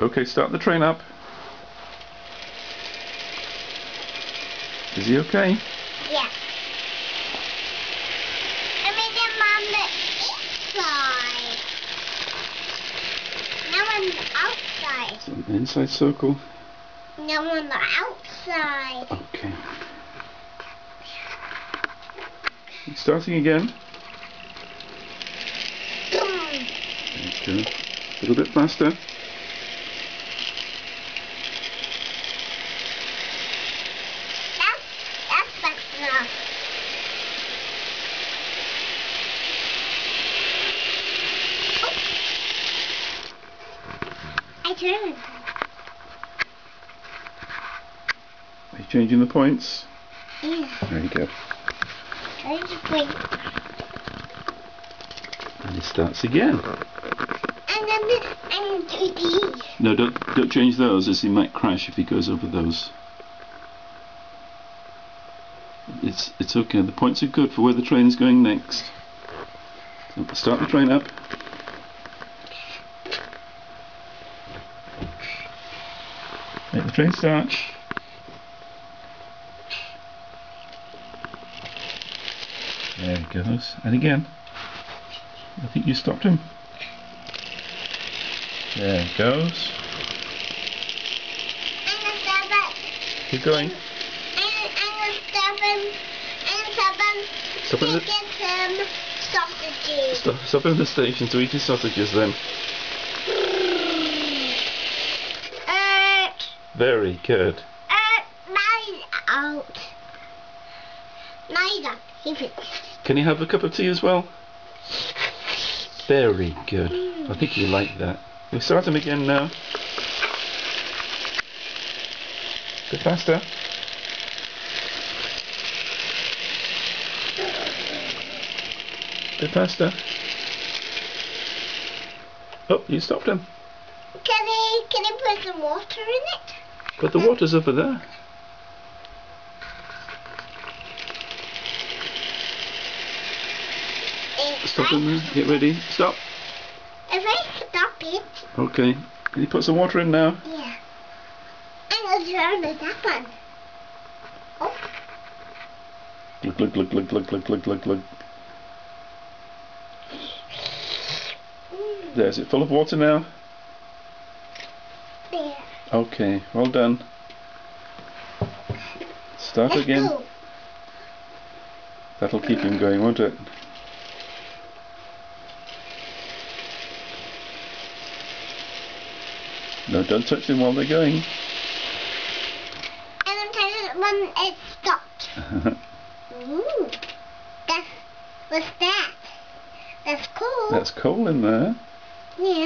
Okay, start the train up. Is he okay? Yeah. I made him on the inside. Now on the outside. So an inside circle. Now on the outside. Okay. Starting again. Boom. Okay. A little bit faster. That's fast enough. Oh. I turned. Are you changing the points? Yeah. Very good. I just wait. And it starts again. And then and do these. No, don't change those, as he might crash if he goes over those. It's okay. The points are good for where the train is going next. So start the train up. Make the train start. There he goes. And again. I think you stopped him. There he goes. Keep going. Stop at the sausages. Stop at the station to eat his sausages then. Very good. Nice out. Nice out. Keep it. Can you have a cup of tea as well? Very good. I think you like that. We'll start him again now. A bit faster. Bit faster. Oh, you stopped him. Can he put some water in it? But the water's over there. Stop him there. Get ready. Stop. If I stop it. Okay. Can you put some water in now? Yeah. I'm gonna turn that one. Oh. Glug glug glug glug glug glug glug glug glug. There, is it full of water now? There. Okay, well done. Start Let's again. go. That'll keep him going, won't it? No, don't touch them while they're going. And I'm turning it when it stopped. Ooh. What's that? That's cool. That's coal in there. Yeah.